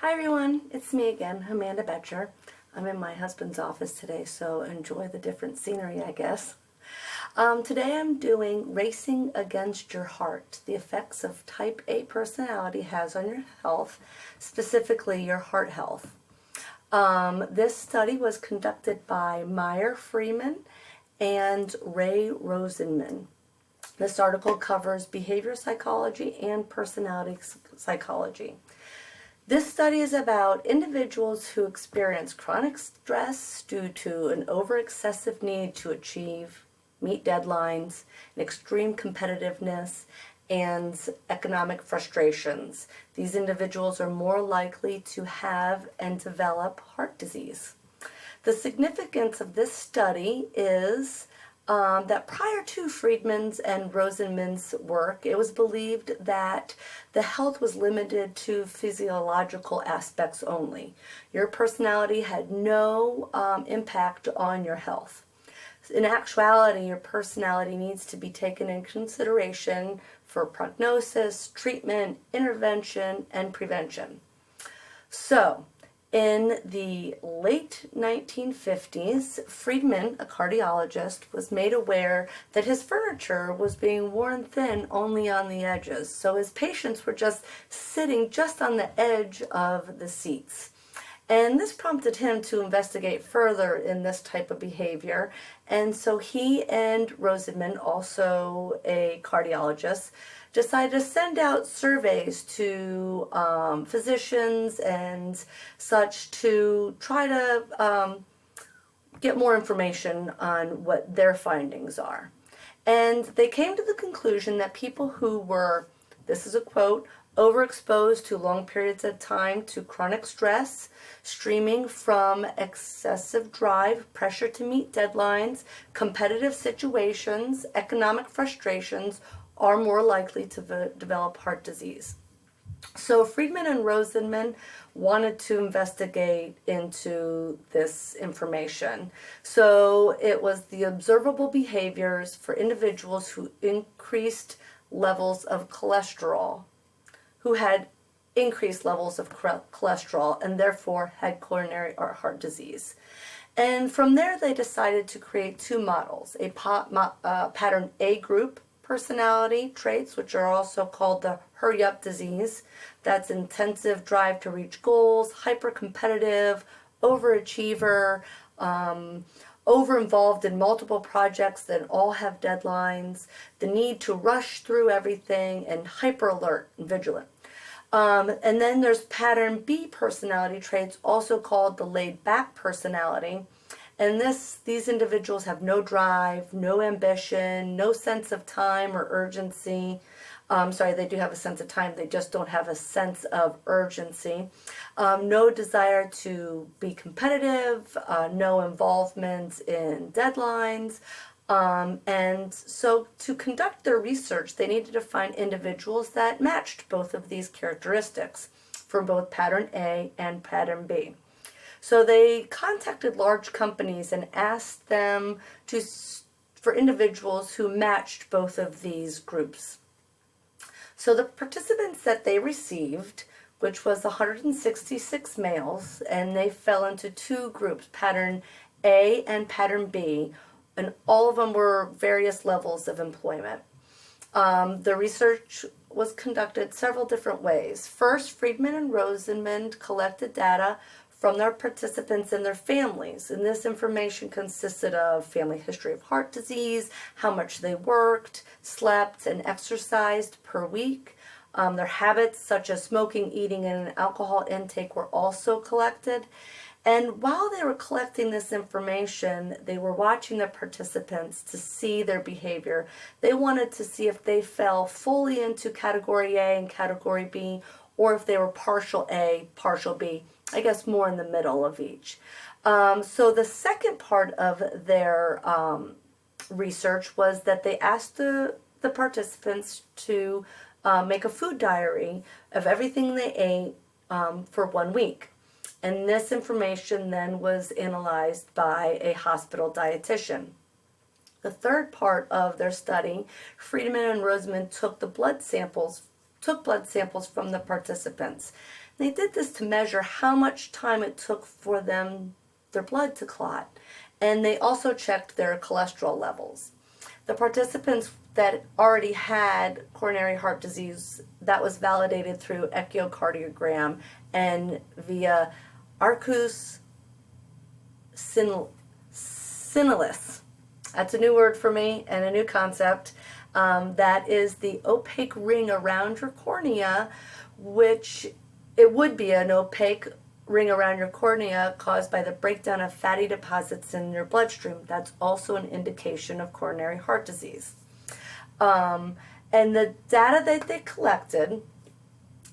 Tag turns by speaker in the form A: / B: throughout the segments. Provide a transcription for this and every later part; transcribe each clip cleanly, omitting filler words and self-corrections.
A: Hi everyone, it's me again, Amanda Betcher. I'm in my husband's office today, so enjoy the different scenery, I guess. Today I'm doing Racing Against Your Heart, the effects of type A personality has on your health, specifically your heart health. This study was conducted by Meyer Freeman and Ray Rosenman. This article covers behavior psychology and personality psychology. This study is about individuals who experience chronic stress due to an over-excessive need to meet deadlines, and extreme competitiveness, and economic frustrations. These individuals are more likely to have and develop heart disease. The significance of this study is that prior to Friedman's and Rosenman's work, it was believed that the health was limited to physiological aspects only. Your personality had no impact on your health. In actuality, your personality needs to be taken in consideration for prognosis, treatment, intervention, and prevention. So, in the late 1950s, Friedman, a cardiologist, was made aware that his furniture was being worn thin only on the edges. So his patients were just sitting just on the edge of the seats. And this prompted him to investigate further in this type of behavior. And so he and Rosenman, also a cardiologist, decided to send out surveys to physicians and such to try to get more information on what their findings are. And they came to the conclusion that people who were, this is a quote, overexposed to long periods of time to chronic stress, streaming from excessive drive, pressure to meet deadlines, competitive situations, economic frustrations, are more likely to develop heart disease. So Friedman and Rosenman wanted to investigate into this information. So it was the observable behaviors for individuals who increased levels of cholesterol, who had increased levels of cholesterol and therefore had coronary or heart disease. And from there they decided to create two models, a pattern A group personality traits, which are also called the hurry up disease. That's intensive drive to reach goals, hyper competitive, overachiever, over-involved in multiple projects that all have deadlines, the need to rush through everything, and hyper-alert and vigilant. And then there's pattern B personality traits, also called the laid-back personality. And these individuals have no drive, no ambition, no sense of time or urgency. They do have a sense of time, they just don't have a sense of urgency. No desire to be competitive, no involvement in deadlines. And so to conduct their research, they needed to find individuals that matched both of these characteristics for both pattern A and pattern B. So they contacted large companies and asked them for individuals who matched both of these groups. So the participants that they received, which was 166 males, and they fell into two groups, pattern A and pattern B, and all of them were various levels of employment. The research was conducted several different ways. First, Friedman and Rosenman collected data from their participants and their families, and this information consisted of family history of heart disease, how much they worked, slept, and exercised per week. Their habits such as smoking, eating, and alcohol intake were also collected. And while they were collecting this information, they were watching the participants to see their behavior. They wanted to see if they fell fully into category A and category B, or if they were partial A, partial B, I guess more in the middle of each. So the second part of their research was that they asked the participants to make a food diary of everything they ate for 1 week. And this information then was analyzed by a hospital dietitian. The third part of their study, Friedman and Rosenman took blood samples from the participants. They did this to measure how much time it took for their blood to clot. And they also checked their cholesterol levels. The participants that already had coronary heart disease, that was validated through echocardiogram and via Arcus senilis. That's a new word for me and a new concept. That is the opaque ring around your cornea, which it would be an opaque ring around your cornea caused by the breakdown of fatty deposits in your bloodstream. That's also an indication of coronary heart disease. And the data that they collected,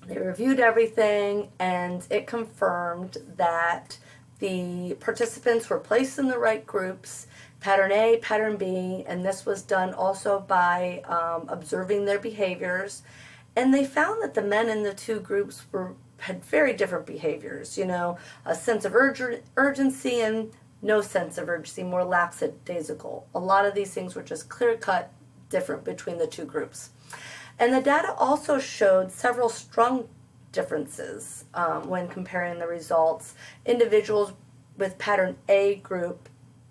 A: they reviewed everything, and it confirmed that the participants were placed in the right groups, pattern A, pattern B, and this was done also by observing their behaviors. And they found that the men in the two groups had very different behaviors, a sense of urgency and no sense of urgency, more lackadaisical. A lot of these things were just clear-cut different between the two groups. And the data also showed several strong differences when comparing the results. Individuals with pattern A group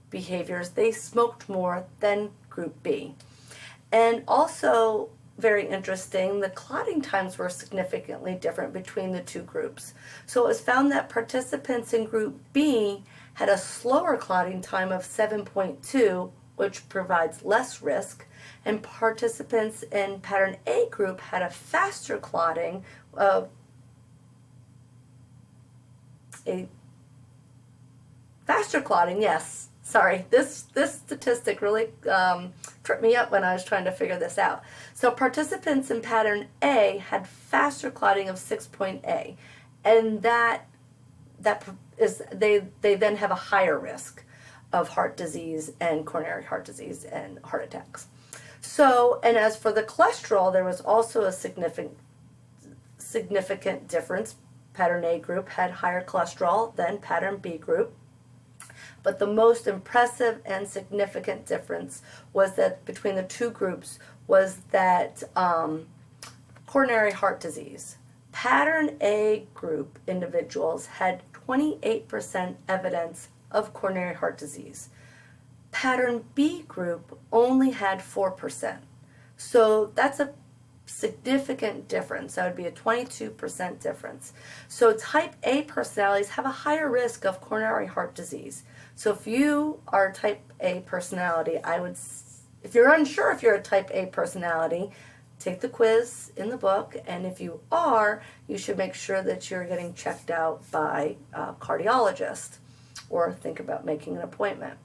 A: behaviors, they smoked more than group B. And also, very interesting, the clotting times were significantly different between the two groups. So it was found that participants in group B had a slower clotting time of 7.2, which provides less risk, and participants in pattern A group had a faster clotting of yes. Sorry, this statistic really tripped me up when I was trying to figure this out. So participants in pattern A had faster clotting of 6.A, and that is they then have a higher risk of heart disease and coronary heart disease and heart attacks. So, and as for the cholesterol, there was also a significant difference. Pattern A group had higher cholesterol than pattern B group. But the most impressive and significant difference was that between the two groups was that coronary heart disease. Pattern A group individuals had 28% evidence of coronary heart disease. Pattern B group only had 4%. So that's a significant difference. That would be a 22% difference. So type A personalities have a higher risk of coronary heart disease. So if you are a type A personality, if you're unsure if you're a type A personality, take the quiz in the book, and if you are, you should make sure that you're getting checked out by a cardiologist or think about making an appointment.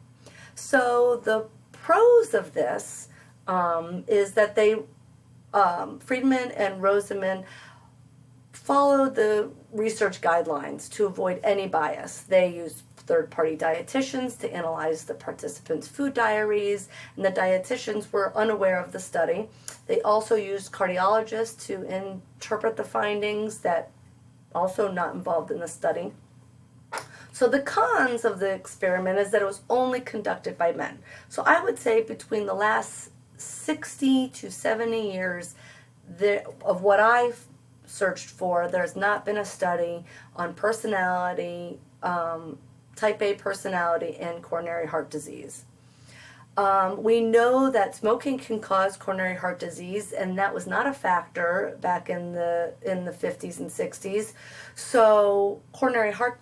A: So the pros of this is that Friedman and Rosenman followed the research guidelines to avoid any bias. They used third-party dietitians to analyze the participants' food diaries, and the dietitians were unaware of the study. They also used cardiologists to interpret the findings that also not involved in the study. So the cons of the experiment is that it was only conducted by men. So I would say between the last 60 to 70 years of what I've searched for, there's not been a study on personality, type A personality, and coronary heart disease. We know that smoking can cause coronary heart disease, and that was not a factor back in the 50s and 60s. So coronary heart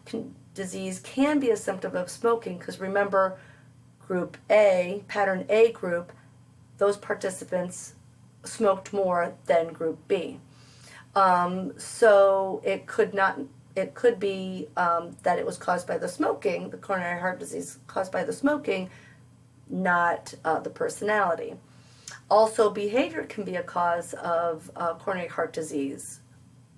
A: disease can be a symptom of smoking, because remember, group A, pattern A group, those participants smoked more than group B. So it could be that it was caused by the smoking, the coronary heart disease caused by the smoking, not the personality. Also, behavior can be a cause of coronary heart disease.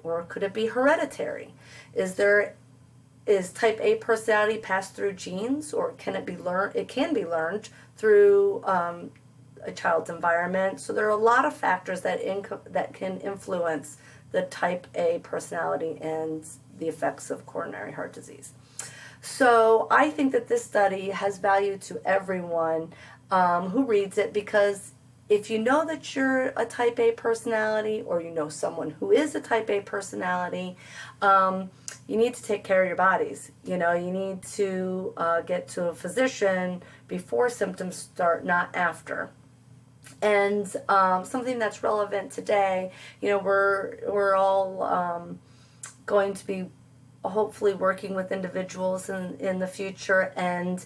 A: Or could it be hereditary? Is type A personality passed through genes, or can it be learned? It can be learned through a child's environment. So there are a lot of factors that can influence the type A personality and the effects of coronary heart disease. So I think that this study has value to everyone who reads it, because if you know that you're a type A personality, or you know someone who is a type A personality, you need to take care of your bodies. You know, you need to get to a physician before symptoms start, not after. And something that's relevant today, you know, we're all going to be hopefully working with individuals in the future, and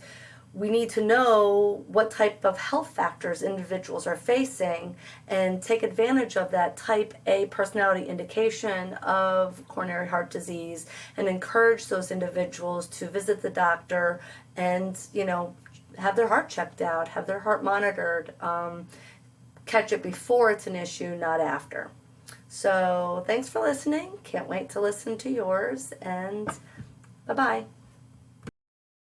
A: we need to know what type of health factors individuals are facing and take advantage of that type A personality indication of coronary heart disease, and encourage those individuals to visit the doctor and, you know, have their heart checked out, have their heart monitored, catch it before it's an issue, not after. So thanks for listening. Can't wait to listen to yours, and bye-bye.